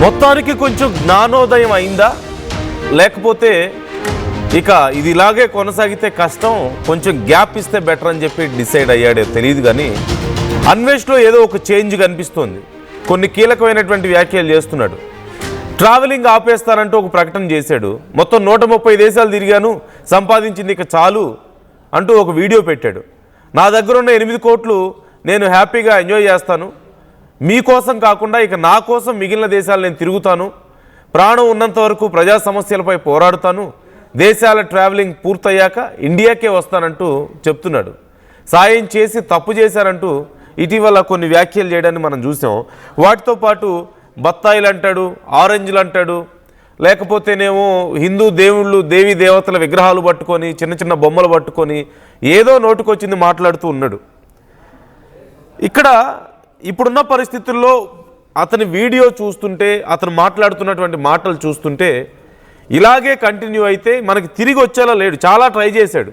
మొత్తానికి కొంచెం జ్ఞానోదయం అయిందా, లేకపోతే ఇక ఇది ఇలాగే కొనసాగితే కష్టం, కొంచెం గ్యాప్ ఇస్తే బెటర్ అని చెప్పి డిసైడ్ అయ్యాడో తెలియదు. కానీ అన్వేష్లో ఏదో ఒక చేంజ్ కనిపిస్తోంది. కొన్ని కీలకమైనటువంటి వ్యాఖ్యలు చేస్తున్నాడు. ట్రావెలింగ్ ఆపేస్తానంటూ ఒక ప్రకటన చేశాడు. మొత్తం 130 దేశాలు తిరిగాను, సంపాదించింది ఇక చాలు అంటూ ఒక వీడియో పెట్టాడు. నా దగ్గర ఉన్న 8 కోట్లు నేను హ్యాపీగా ఎంజాయ్ చేస్తాను, మీకోసం కాకుండా ఇక నా కోసం మిగిలిన దేశాలు నేను తిరుగుతాను, ప్రాణం ఉన్నంత వరకు ప్రజా సమస్యలపై పోరాడుతాను, దేశాల ట్రావెలింగ్ పూర్తయ్యాక ఇండియాకే వస్తానంటూ చెప్తున్నాడు. సాయం చేసి తప్పు చేశారంటూ ఇటీవల కొన్ని వ్యాఖ్యలు చేయడాన్ని మనం చూసాం. వాటితో పాటు బత్తాయిలు అంటాడు, ఆరెంజ్లు అంటాడు, లేకపోతేనేమో హిందూ దేవుళ్ళు దేవీ దేవతల విగ్రహాలు పట్టుకొని చిన్న చిన్న బొమ్మలు పట్టుకొని ఏదో నోటుకొచ్చింది మాట్లాడుతూ ఉన్నాడు. ఇక్కడ ఇప్పుడున్న పరిస్థితుల్లో అతని వీడియో చూస్తుంటే, అతను మాట్లాడుతున్నటువంటి మాటలు చూస్తుంటే ఇలాగే కంటిన్యూ అయితే మనకి తిరిగి వచ్చేలా లేడు. చాలా ట్రై చేశాడు,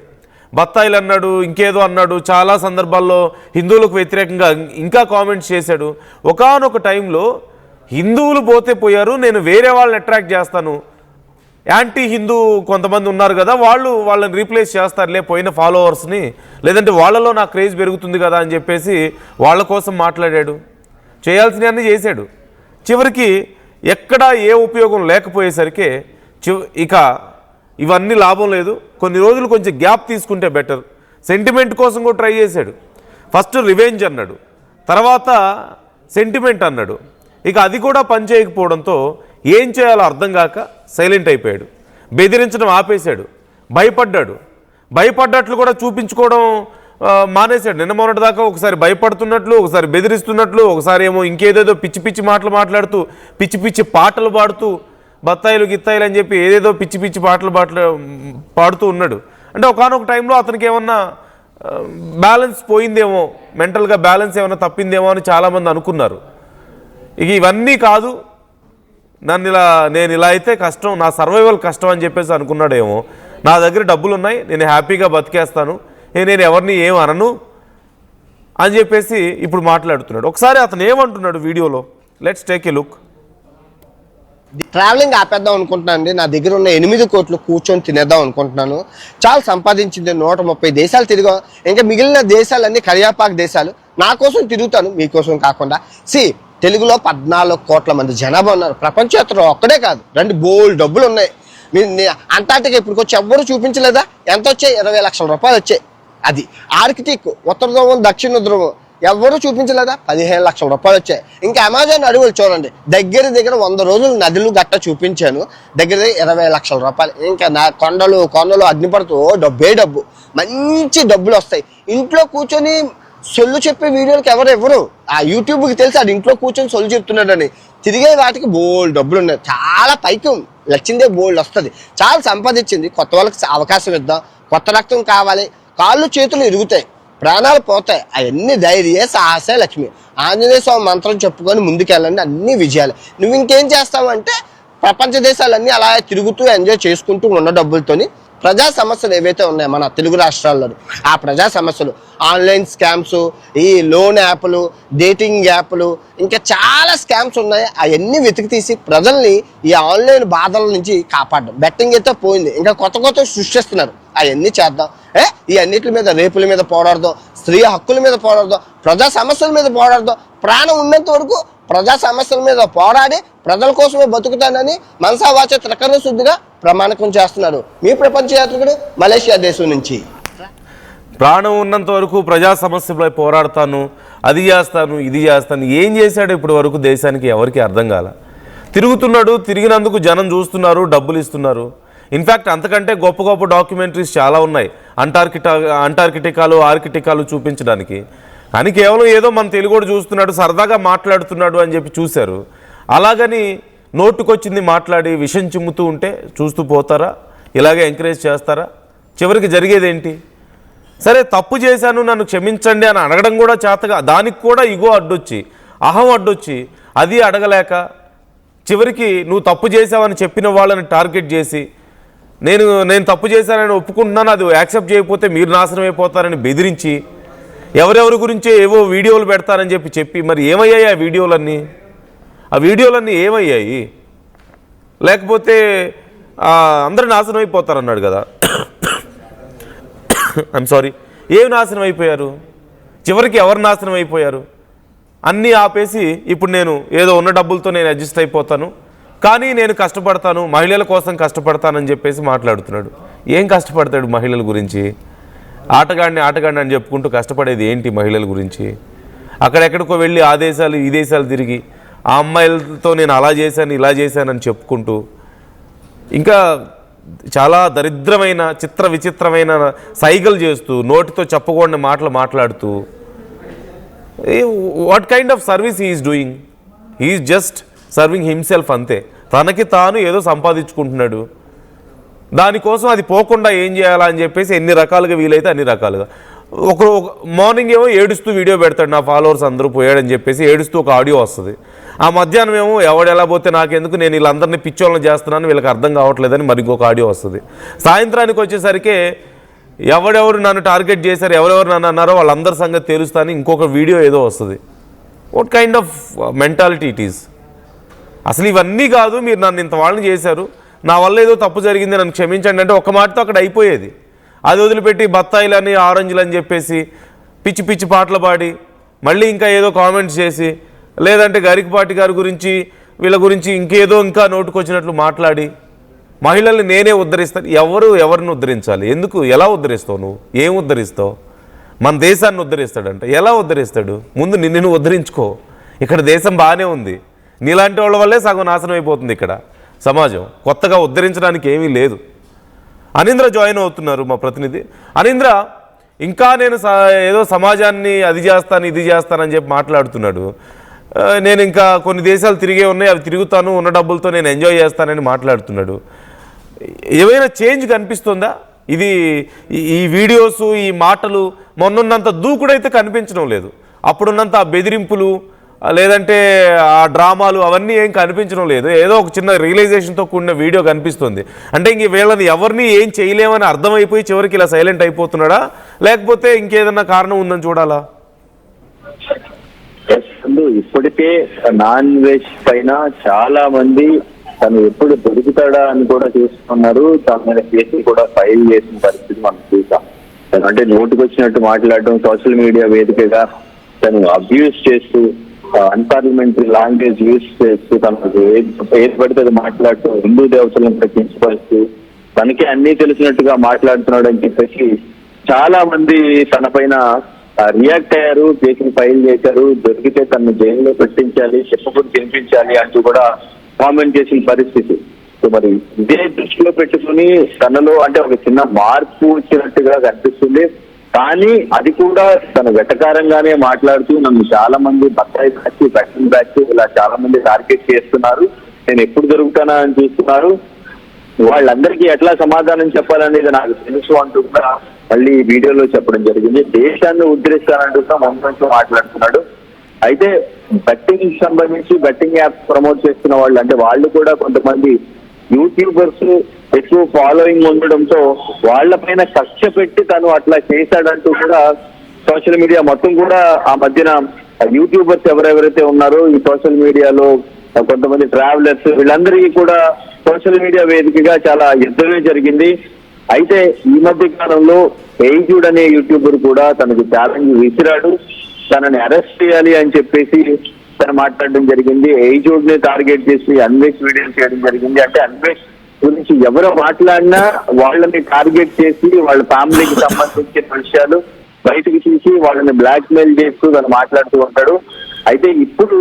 బత్తాయిలు అన్నాడు, ఇంకేదో అన్నాడు, చాలా సందర్భాల్లో హిందువులకు వ్యతిరేకంగా ఇంకా కామెంట్స్ చేశాడు. ఒకానొక టైంలో హిందువులు పోతే పోయారు, నేను వేరే వాళ్ళని అట్రాక్ట్ చేస్తాను, యాంటీ హిందూ కొంతమంది ఉన్నారు కదా, వాళ్ళని రీప్లేస్ చేస్తారులే పోయిన ఫాలోవర్స్ని, లేదంటే వాళ్ళలో నా క్రేజ్ పెరుగుతుంది కదా అని చెప్పేసి వాళ్ళ కోసం మాట్లాడాడు, చేయాల్సినవన్నీ చేశాడు. చివరికి ఎక్కడా ఏ ఉపయోగం లేకపోయేసరికి ఇక ఇవన్నీ లాభం లేదు, కొన్ని రోజులు కొంచెం గ్యాప్ తీసుకుంటే బెటర్, సెంటిమెంట్ కోసం కూడా ట్రై చేశాడు. ఫస్ట్ రివెంజ్ అన్నాడు, తర్వాత సెంటిమెంట్ అన్నాడు. ఇక అది కూడా పనిచేయకపోవడంతో ఏం చేయాలో అర్థం కాక సైలెంట్ అయిపోయాడు. బెదిరించడం ఆపేశాడు, భయపడ్డట్లు కూడా చూపించుకోవడం మానేశాడు. నిన్న మొన్నటి దాకా ఒకసారి భయపడుతున్నట్లు, ఒకసారి బెదిరిస్తున్నట్లు, ఒకసారి ఏమో ఇంకేదేదో పిచ్చి పిచ్చి మాటలు మాట్లాడుతూ పిచ్చి పిచ్చి పాటలు పాడుతూ బత్తాయిలు గిత్తాయిలు అని చెప్పి ఏదేదో పిచ్చి పిచ్చి పాటలు పాడుతూ ఉన్నాడు. అంటే ఒకానొక టైంలో అతనికి ఏమన్నా బ్యాలెన్స్ పోయిందేమో, మెంటల్గా బ్యాలెన్స్ ఏమన్నా తప్పిందేమో అని చాలామంది అనుకున్నారు. ఇక ఇవన్నీ కాదు, నేను ఇలా అయితే కష్టం, నా సర్వైవల్ కష్టం అని చెప్పేసి అనుకున్నాడేమో. నా దగ్గర డబ్బులు ఉన్నాయి, నేను హ్యాపీగా బతికేస్తాను, నేను ఎవరిని ఏం అనను అని చెప్పేసి ఇప్పుడు మాట్లాడుతున్నాడు. ఒకసారి అతను ఏమంటున్నాడు వీడియోలో, let's take a look. Travelling ఆపేద్దాం అనుకుంటున్నాను అండి, నా దగ్గర ఉన్న 8 కోట్లు కూర్చొని తినేద్దాం అనుకుంటున్నాను, చాలా సంపాదించింది, 130 దేశాలు తిరిగాం, ఇంకా మిగిలిన దేశాలన్నీ కరియాపాక్ దేశాలు, నా కోసం తిరుగుతాను మీకోసం కాకుండా. తెలుగులో 14 కోట్ల మంది జనాభా ఉన్నారు, ప్రపంచయాత్ర ఒక్కడే కాదు, రెండు బోల్డ్ డబ్బులు ఉన్నాయి. అంటార్టికా ఇప్పుడు వచ్చి ఎవ్వరూ చూపించలేదా? ఎంత వచ్చాయి? 20 లక్షల రూపాయలు వచ్చాయి. అది ఆర్కిటిక్, ఉత్తర ధ్రువం దక్షిణ ధ్రువం, ఎవరు చూపించలేదా? 15 లక్షల రూపాయలు వచ్చాయి. ఇంకా అమెజాన్ అడవులు చూడండి, దగ్గర 100 రోజులు నదులు గట్ట చూపించాను, దగ్గర 20 లక్షల రూపాయలు. ఇంకా నా కొండలు అగ్నిపడుతూ డబ్బు, మంచి డబ్బులు వస్తాయి. ఇంట్లో కూర్చొని సొల్లు చెప్పే వీడియోలకి ఎవరు ఆ యూట్యూబ్కి తెలిసి అది ఇంట్లో కూర్చొని సొల్లు చెప్తున్నాడని, తిరిగే వాటికి బోల్డ్ డబ్బులు ఉన్నాయి, చాలా పైకి వచ్చిందే బోల్డ్ వస్తుంది, చాలా సంపాదించింది. కొత్త వాళ్ళకి అవకాశం ఇద్దాం, కొత్త రక్తం కావాలి, కాళ్ళు చేతులు ఇరుగుతాయి, ప్రాణాలు పోతాయి, అవన్నీ ధైర్యే సాహసే లక్ష్మి. ఆంజనేయ స్వామి మంత్రం చెప్పుకొని ముందుకెళ్ళండి, అన్ని విజయాలు. నువ్వు ఇంకేం చేస్తావంటే ప్రపంచ దేశాలన్నీ అలా తిరుగుతూ ఎంజాయ్ చేసుకుంటూ ఉన్న డబ్బులతోని ప్రజా సమస్యలు ఏవైతే ఉన్నాయో మన తెలుగు రాష్ట్రాల్లో, ఆ ప్రజా సమస్యలు, ఆన్లైన్ స్కామ్స్, ఈ లోన్ యాప్లు, డేటింగ్ యాప్లు, ఇంకా చాలా స్కామ్స్ ఉన్నాయి, అవన్నీ వెతికి తీసి ప్రజల్ని ఈ ఆన్లైన్ బాధల నుంచి కాపాడడం. బెట్టింగ్ అయితే పోయింది, ఇంకా కొత్త సృష్టిస్తున్నారు, అవన్నీ చేద్దాం. ఈ అన్నిటి మీద, రేపుల మీద పోరాడదాం, స్త్రీ హక్కుల మీద పోరాడదాం, ప్రజా సమస్యల మీద పోరాడదాం. ప్రాణం ఉన్నంత వరకు ప్రజా సమస్యల మీద పోరాడి ప్రజల కోసమే బతుకుతానని మనసా వాచ త్రికరణ శుద్ధిగా ప్రమాణకం చేస్తున్నారు మీ ప్రపంచ యాత్రికుడు మలేషియా దేశం నుంచి. ప్రాణం ఉన్నంత వరకు ప్రజా సమస్యలపై పోరాడతాను, అది చేస్తాను, ఇది చేస్తాను. ఏం చేశాడు ఇప్పటి వరకు దేశానికి ఎవరికి అర్థం కాల. తిరుగుతున్నాడు, తిరిగినందుకు జనం చూస్తున్నారు, డబ్బులు ఇస్తున్నారు. ఇన్ఫ్యాక్ట్ అంతకంటే గొప్ప డాక్యుమెంటరీస్ చాలా ఉన్నాయి ఆర్కిటికాలు చూపించడానికి. కానీ కేవలం ఏదో మన తెలుగుడు చూస్తున్నాడు, సరదాగా మాట్లాడుతున్నాడు అని చెప్పి చూశారు. అలాగని నోటుకొచ్చింది మాట్లాడి విషం చిమ్ముతూ ఉంటే చూస్తూ పోతారా? ఇలాగే ఎంకరేజ్ చేస్తారా? చివరికి జరిగేదేంటి? సరే తప్పు చేశాను, నన్ను క్షమించండి అని అడగడం కూడా చేతగా, దానికి కూడా ఇగో అడ్డొచ్చి, అహం అడ్డొచ్చి, అది అడగలేక చివరికి నువ్వు తప్పు చేశావని చెప్పిన వాళ్ళని టార్గెట్ చేసి, నేను తప్పు చేశానని ఒప్పుకుంటున్నాను, అది యాక్సెప్ట్ చేయకపోతే మీరు నాశనం అయిపోతారని బెదిరించి, ఎవరెవరి గురించే ఏవో వీడియోలు పెడతారని చెప్పి మరి ఏమయ్యాయి ఆ వీడియోలన్నీ? ఆ వీడియోలన్నీ ఏమయ్యాయి? లేకపోతే అందరూ నాశనం అయిపోతారన్నాడు కదా. ఐఎమ్ సారీ, ఏమి నాశనం అయిపోయారు? చివరికి ఎవరు నాశనం అయిపోయారు? అన్నీ ఆపేసి ఇప్పుడు నేను ఏదో ఉన్న డబ్బులతో నేను అడ్జస్ట్ అయిపోతాను, కానీ నేను కష్టపడతాను, మహిళల కోసం కష్టపడతానని చెప్పేసి మాట్లాడుతున్నాడు. ఏం కష్టపడతాడు మహిళల గురించి? ఆటగాడిని అని చెప్పుకుంటూ కష్టపడేది ఏంటి మహిళల గురించి? అక్కడెక్కడికో వెళ్ళి ఆ దేశాలు ఈ దేశాలు తిరిగి ఆ అమ్మాయిలతో నేను అలా చేశాను ఇలా చేశానని చెప్పుకుంటూ ఇంకా చాలా దరిద్రమైన చిత్ర విచిత్రమైన సైగలు చేస్తూ నోటితో చెప్పకూడని మాటలు మాట్లాడుతూ what kind of service he's doing? He's just serving himself అంతే. తనకి తాను ఏదో సంపాదించుకుంటున్నాడు, దానికోసం అది పోకుండా ఏం చేయాలా అని చెప్పేసి ఎన్ని రకాలుగా వీలైతే అన్ని రకాలుగా. ఒక మార్నింగ్ ఏమో ఏడుస్తూ వీడియో పెడతాడు, నా ఫాలోవర్స్ అందరూ పోయాడని చెప్పేసి ఏడుస్తూ ఒక ఆడియో వస్తుంది. ఆ మధ్యాహ్నం ఏమో ఎవడెలా పోతే నాకెందుకు, నేను వీళ్ళందరినీ పిచ్చోళ్ళని చేస్తున్నాను, వీళ్ళకి అర్థం కావట్లేదని మరి ఇంకొక ఆడియో వస్తుంది. సాయంత్రానికి వచ్చేసరికి ఎవరెవరు నన్ను టార్గెట్ చేశారు, ఎవరెవరు నన్ను అన్నారో వాళ్ళందరి సంగతి తెలుస్తాను ఇంకొక వీడియో ఏదో వస్తుంది. What kind of mentality it is? అసలు ఇవన్నీ కాదు, మీరు నన్ను ఇంత వాళ్ళని చేశారు, నా వల్ల ఏదో తప్పు జరిగింది నన్ను క్షమించండి అంటే ఒక మాటతో అక్కడ అయిపోయేది. అది వదిలిపెట్టి బత్తాయిలని ఆరెంజ్లు అని చెప్పేసి పిచ్చి పిచ్చి పాటలు పాడి మళ్ళీ ఇంకా ఏదో కామెంట్స్ చేసి, లేదంటే గరికపాటి గారి గురించి వీళ్ళ గురించి ఇంకేదో ఇంకా నోటుకొచ్చినట్లు మాట్లాడి మహిళల్ని నేనే ఉద్ధరిస్తాను. ఎవరిని ఉద్ధరించాలి? ఎందుకు? ఎలా ఉద్ధరిస్తావు? నువ్వు ఏం ఉద్ధరిస్తావు? మన దేశాన్ని ఉద్ధరిస్తాడంట. ఎలా ఉద్ధరిస్తాడు? ముందు నిన్ను ఉద్ధరించుకో. ఇక్కడ దేశం బాగానే ఉంది, నీలాంటి వాళ్ళ వల్లే సగం నాశనం అయిపోతుంది ఇక్కడ సమాజం. కొత్తగా ఉద్ధరించడానికి ఏమీ లేదు. అనీంద్ర జాయిన్ అవుతున్నారు మా ప్రతినిధి. అనీంద్ర, ఇంకా నేను ఏదో సమాజాన్ని అది చేస్తాను ఇది చేస్తానని చెప్పి మాట్లాడుతున్నాడు. నేను ఇంకా కొన్ని దేశాలు తిరిగే ఉన్నాయి, అవి తిరుగుతాను, ఉన్న డబ్బులతో నేను ఎంజాయ్ చేస్తానని మాట్లాడుతున్నాడు. ఏమైనా చేంజ్ కనిపిస్తుందా? ఇది ఈ వీడియోస్ ఈ మాటలు మొన్నున్నంత దూకుడైతే కనిపించడం లేదు. అప్పుడున్నంత ఆ బెదిరింపులు లేదంటే ఆ డ్రామాలు అవన్నీ ఏం కనిపించడం లేదు. ఏదో ఒక చిన్న రియలైజేషన్తో కూడిన వీడియో కనిపిస్తుంది. అంటే ఇంక వీళ్ళని ఎవరిని ఏం చేయలేమని అర్థమైపోయి చివరికి ఇలా సైలెంట్ అయిపోతున్నాడా, లేకపోతే ఇంకేదన్నా కారణం ఉందని చూడాలా? ఇప్పటికే నాన్ వెజ్ పైన చాలా మంది తను ఎప్పుడు దొరుకుతాడా అని కూడా చూస్తున్నారు. తన మీద కేసులు కూడా ఫైల్ చేసిన పరిస్థితి మనం చూసాం. అంటే నోటుకు వచ్చినట్టు మాట్లాడడం, సోషల్ మీడియా వేదికగా తను అబ్యూస్ చేస్తూ అన్పార్లమెంటరీ లాంగ్వేజ్ యూజ్ చేస్తూ తనకు ఏది పడితే అది మాట్లాడుతూ హిందూ దేవతలను ప్రకటించపరుస్తూ తనకి అన్ని తెలిసినట్టుగా మాట్లాడుతున్నాడు అని చెప్పేసి చాలా మంది తన పైన రియాక్ట్ అయ్యారు, కేసులు ఫైల్ చేశారు. దొరికితే తనను జైల్లో పెట్టించాలి, చెప్పకుండా తినిపించాలి అంటూ కూడా కామెంట్ చేసిన పరిస్థితి. సో మరి ఇదే దృష్టిలో పెట్టుకుని తనలో అంటే ఒక చిన్న మార్పు వచ్చినట్టుగా కనిపిస్తుంది. కానీ అది కూడా తన వెటకారంగానే మాట్లాడుతూ నన్ను చాలా మంది బత్తాయి బ్యాచ్, బ్యాటింగ్ బ్యాచ్ ఇలా చాలా మంది టార్గెట్ చేస్తున్నారు, నేను ఎప్పుడు దొరుకుతానా అని చూస్తున్నారు, వాళ్ళందరికీ ఎట్లా సమాధానం చెప్పాలనేది నాకు తెలుసు అంటూ కూడా మళ్ళీ వీడియోలో చెప్పడం జరిగింది. దేశాన్ని ఉద్ధరిస్తానంటూ మంచి మాట్లాడుతున్నాడు. అయితే బెట్టింగ్ సంబంధించి బెట్టింగ్ యాప్స్ ప్రమోట్ చేస్తున్న వాళ్ళు అంటే వాళ్ళు కూడా కొంతమంది యూట్యూబర్స్ ఎక్కువ ఫాలోయింగ్ ఉండడంతో వాళ్ళ పైన కక్ష పెట్టి తను అట్లా చేశాడంటూ కూడా సోషల్ మీడియా మొత్తం కూడా ఆ మధ్యన యూట్యూబర్స్ ఎవరెవరైతే ఉన్నారో ఈ సోషల్ మీడియాలో కొంతమంది ట్రావెలర్స్ వీళ్ళందరికీ కూడా సోషల్ మీడియా వేదికగా చాలా యుద్ధమే జరిగింది. అయితే ఈ మధ్య కాలంలో ఏజుడ్ అనే యూట్యూబర్ కూడా తనకు ఛాలెంజ్ విసిరాడు, తనని అరెస్ట్ చేయాలి అని చెప్పేసి తను మాట్లాడడం జరిగింది. ఏజుడ్ ని టార్గెట్ చేసి అన్వేష్ వీడియోలు చేయడం జరిగింది. అంటే అన్వేష్ గురించి ఎవరు మాట్లాడినా వాళ్ళని టార్గెట్ చేసి వాళ్ళ ఫ్యామిలీకి సంబంధించిన విషయాలు బయటకు తీసి వాళ్ళని బ్లాక్ మెయిల్ చేస్తూ తను మాట్లాడుతూ ఉంటాడు. అయితే ఇప్పుడు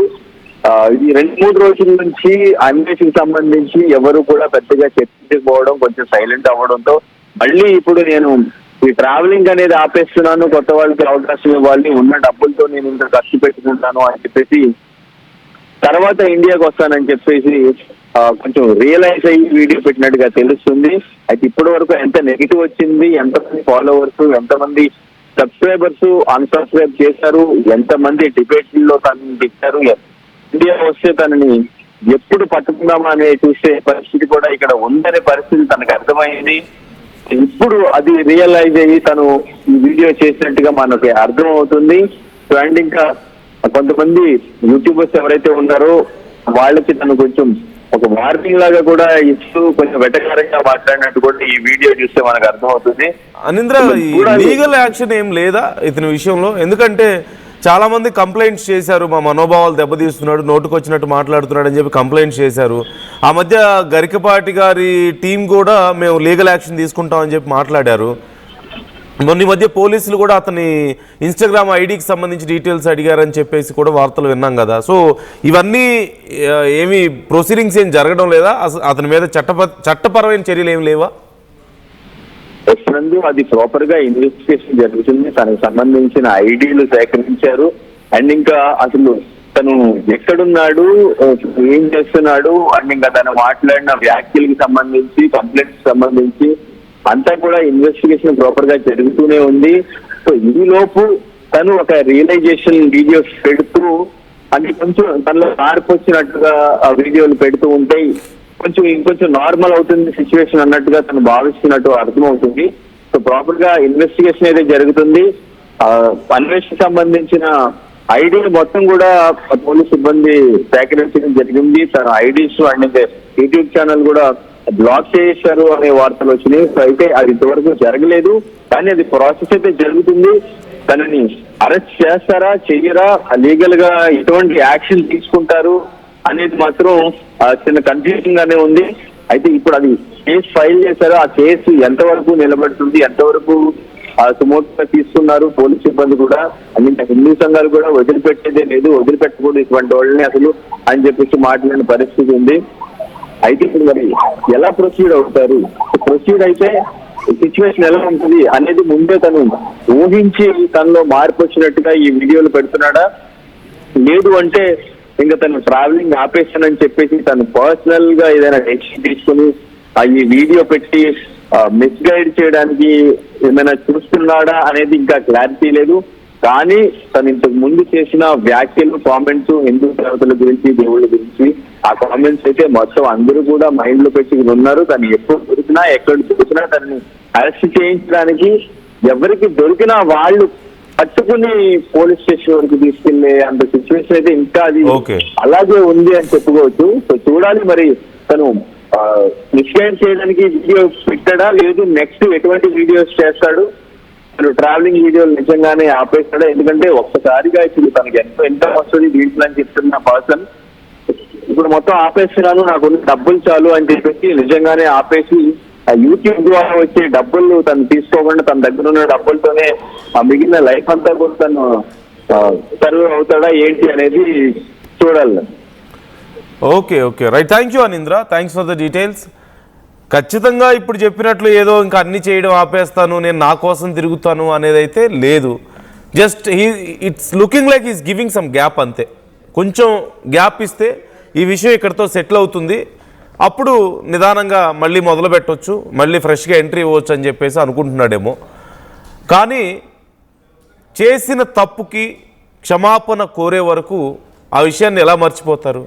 ఈ 2-3 రోజుల నుంచి అన్వేషణకు సంబంధించి ఎవరు కూడా పెద్దగా చర్చించకపోవడం, కొంచెం సైలెంట్ అవ్వడంతో మళ్ళీ ఇప్పుడు నేను ఈ ట్రావెలింగ్ అనేది ఆపేస్తున్నాను, కొత్త వాళ్ళకి అవకాశం ఇవ్వాలి, ఉన్న డబ్బులతో నేను ఇంకా ఖర్చు పెట్టుకుంటాను అని చెప్పేసి తర్వాత ఇండియాకి వస్తానని చెప్పేసి కొంచెం రియలైజ్ అయ్యి వీడియో పెట్టినట్టుగా తెలుస్తుంది. అయితే ఇప్పటి వరకు ఎంత నెగిటివ్ వచ్చింది, ఎంతమంది ఫాలోవర్స్, ఎంతమంది సబ్స్క్రైబర్స్ అన్సబ్స్క్రైబ్ చేశారు, ఎంతమంది డిబేట్లో తనని తిట్టారు, ఇండియా వస్తే తనని ఎప్పుడు పట్టుకుందామా అనే చూసే పరిస్థితి కూడా ఇక్కడ ఉందనే పరిస్థితి తనకు అర్థమైంది. ఇప్పుడు అది రియలైజ్ అయ్యి తను ఈ వీడియో చేసినట్టుగా మనకి అర్థం అవుతుంది. అండ్ ఇంకా కొంతమంది యూట్యూబర్స్ ఎవరైతే ఉన్నారో వాళ్ళకి తను కొంచెం ఒక వార్నింగ్ లాగా కూడా ఇస్తూ కొంచెం వెటకారంగా మాట్లాడినట్టు కూడా ఈ వీడియో చూస్తే మనకు అర్థమవుతుంది. అనింద్ర, లీగల్ యాక్షన్ ఏం లేదా ఇతని విషయంలో? ఎందుకంటే చాలా మంది కంప్లైంట్స్ చేశారు, మా మనోభావాలు దెబ్బతీస్తున్నాడు, నోటుకొచ్చినట్టు మాట్లాడుతున్నాడు అని చెప్పి కంప్లైంట్స్ చేశారు. ఆ మధ్య గరికపాటి గారి టీం కూడా మేము లీగల్ యాక్షన్ తీసుకుంటామని చెప్పి మాట్లాడారు. మొన్న మధ్య పోలీసులు కూడా అతని ఇన్స్టాగ్రామ్ ఐడికి సంబంధించి డీటెయిల్స్ అడిగారని చెప్పేసి కూడా వార్తలు విన్నాం కదా. సో ఇవన్నీ ఏమి ప్రొసీడింగ్స్ ఏం జరగడం లేదా? అతని మీద చట్టపరమైన చర్యలు ఏమి లేవా? వస్తున్నందు అది ప్రాపర్ గా ఇన్వెస్టిగేషన్ జరుగుతుంది. తనకు సంబంధించిన ఐడీలు సేకరించారు. అండ్ ఇంకా అసలు తను ఎక్కడున్నాడు, ఏం చేస్తున్నాడు, అండ్ ఇంకా తను మాట్లాడిన వ్యాఖ్యలకు సంబంధించి, కంప్లైంట్స్ సంబంధించి అంతా కూడా ఇన్వెస్టిగేషన్ ప్రాపర్ గా జరుగుతూనే ఉంది. సో ఈ లోపు తను ఒక రియలైజేషన్ వీడియోస్ పెడుతూ, అంటే కొంచెం తనలో మార్పు వచ్చినట్టుగా ఆ వీడియోలు పెడుతూ ఉంటాయి. ఇంకొంచెం నార్మల్ అవుతుంది సిచ్యువేషన్ అన్నట్టుగా తను భావిస్తున్నట్టు అర్థమవుతుంది. సో ప్రాపర్ గా ఇన్వెస్టిగేషన్ అయితే జరుగుతుంది. అన్వేషణ సంబంధించిన ఐడీలు మొత్తం కూడా పోలీస్ సిబ్బంది సేకరించడం జరిగింది. తన ఐడీస్ అండ్ యూట్యూబ్ ఛానల్ కూడా బ్లాక్ చేశారు అనే వార్తలు వచ్చినాయి. సో అయితే అది ఇంతవరకు జరగలేదు, కానీ అది ప్రాసెస్ అయితే జరుగుతుంది. తనని అరెస్ట్ చేస్తారా, చెయ్యరా, లీగల్ గా ఎటువంటి యాక్షన్ తీసుకుంటారు అనేది మాత్రం చిన్న కన్ఫ్యూజన్ గానే ఉంది. అయితే ఇప్పుడు అది కేసు ఫైల్ చేశారు. ఆ కేసు ఎంతవరకు నిలబడుతుంది, ఎంతవరకు సుమోటుగా తీసుకున్నారు పోలీస్ సిబ్బంది కూడా, అంటే హిందూ సంఘాలు కూడా వదిలిపెట్టేదే లేదు, వదిలిపెట్టకూడదు ఇటువంటి వాళ్ళని అసలు అని చెప్పేసి మాట్లాడిన పరిస్థితి ఉంది. అయితే ఇప్పుడు మరి ఎలా ప్రొసీడ్ అవుతారు, ప్రొసీడ్ అయితే సిచ్యువేషన్ ఎలా ఉంటుంది అనేది ముందే తను ఊహించి తనలో మార్పు వచ్చినట్టుగా ఈ వీడియోలు పెడుతున్నాడా, లేదు అంటే ఇంకా తను ట్రావెలింగ్ ఆపేస్తానని చెప్పేసి తను పర్సనల్ గా ఏదైనా డెసిషన్ తీసుకుని ఈ వీడియో పెట్టి మిస్గైడ్ చేయడానికి ఏమైనా చూస్తున్నాడా అనేది ఇంకా క్లారిటీ లేదు. కానీ తను ఇంతకు ముందు చేసిన వ్యాఖ్యలు, కామెంట్స్ హిందూ దేవతల గురించి, దేవుళ్ళ గురించి, ఆ కామెంట్స్ అయితే మొత్తం అందరూ కూడా మైండ్ లో పెట్టి ఉన్నారు. తను ఎప్పుడు దొరికినా, ఎక్కడ దొరికినా తనని అరెస్ట్ చేయించడానికి ఎవరికి దొరికినా వాళ్ళు పట్టుకుని పోలీస్ స్టేషన్ వరకు తీసుకెళ్లే అంత సిచ్యువేషన్ అయితే ఇంకా అది అలాగే ఉంది అని చెప్పుకోవచ్చు. సో చూడాలి మరి తను మిస్గైడ్ చేయడానికి వీడియో పెట్టాడా, లేదు నెక్స్ట్ ఎటువంటి వీడియోస్ చేస్తాడు, తను ట్రావెలింగ్ వీడియోలు నిజంగానే ఆపేస్తాడా? ఎందుకంటే ఒక్కసారిగా ఇప్పుడు తనకి ఎంత వస్తుంది దీంట్లో అని చెప్తున్న పర్సన్ ఇప్పుడు మొత్తం ఆపేస్తున్నాను, నాకు డబ్బులు చాలు అని చెప్పేసి నిజంగానే ఆపేసి ఆ యూట్యూబ్ ద్వారా వచ్చే డబ్బులు తను తీసుకోకుండా తన దగ్గర ఉన్న డబ్బులతోనే ఆ మిగిలిన లైఫ్ అంతా కూడా తను సర్వ్ అవుతాడా ఏంటి అనేది చూడాలి. Okay, right. Thank you Anindra, thanks for the details. ఖచ్చితంగా ఇప్పుడు చెప్పినట్లు ఏదో ఇంకా అన్ని చేయడం ఆపేస్తాను, నేను నా కోసం తిరుగుతాను అనేది అయితే లేదు. Just it's looking like is giving some gap, అంతే. కొంచెం గ్యాప్ ఇస్తే ఈ విషయం ఇక్కడితో సెటిల్ అవుతుంది, అప్పుడు నిదానంగా మళ్ళీ మొదలు పెట్టవచ్చు, మళ్ళీ ఫ్రెష్గా ఎంట్రీ ఇవ్వచ్చు అని చెప్పేసి అనుకుంటున్నాడేమో. కానీ చేసిన తప్పుకి క్షమాపణ కోరే వరకు ఆ విషయాన్ని ఎలా మర్చిపోతారు?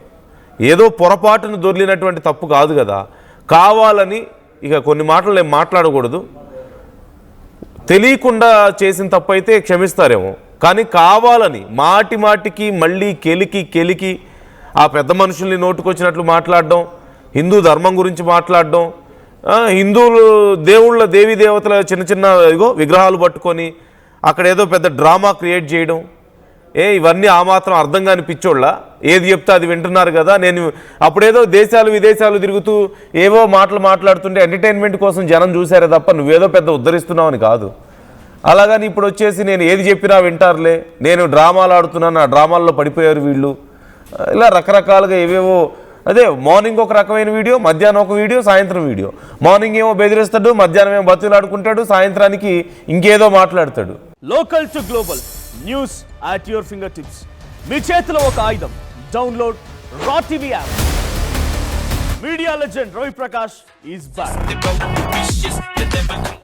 ఏదో పొరపాటును దొర్లినటువంటి తప్పు కాదు కదా. కావాలని ఇక కొన్ని మాటలు నేను మాట్లాడకూడదు, తెలియకుండా చేసిన తప్పు అయితే క్షమిస్తారేమో, కానీ కావాలని మాటికి మళ్ళీ కెలికి ఆ పెద్ద మనుషుల్ని నోటుకొచ్చినట్లు మాట్లాడడం, హిందూ ధర్మం గురించి మాట్లాడడం, హిందువులు దేవుళ్ళ దేవీ దేవతల చిన్న విగ్రహాలు పట్టుకొని అక్కడ ఏదో పెద్ద డ్రామా క్రియేట్ చేయడం, ఇవన్నీ ఆ మాత్రం అర్థం కాని పిచ్చోళ్ళ ఏది చెప్తే అది వింటున్నారు కదా. నేను అప్పుడేదో దేశాలు విదేశాలు తిరుగుతూ ఏవో మాట్లాడుతుంటే ఎంటర్టైన్మెంట్ కోసం జనం చూసారే తప్ప నువ్వేదో పెద్ద ఉద్ధరిస్తున్నావు అని కాదు. అలాగని ఇప్పుడు వచ్చేసి నేను ఏది చెప్పినా వింటారులే, నేను డ్రామాలు ఆడుతున్నాను, ఆ డ్రామాల్లో పడిపోయారు వీళ్ళు, ఇలా రకరకాలుగా ఏవేవో. అదే మార్నింగ్ ఒక రకమైన వీడియో, మధ్యాహ్నం ఒక వీడియో, సాయంత్రం వీడియో. మార్నింగ్ ఏమో బెదిరిస్తాడు, మధ్యాహ్నం ఏమో బతులాడుకుంటాడు, సాయంత్రానికి ఇంకేదో మాట్లాడతాడు. Local to global news at your fingertips. మీ చేతిలో ఒక ఆయుధం. డౌన్లోడ్ రా TV app. Media legend Ravi Prakash is back.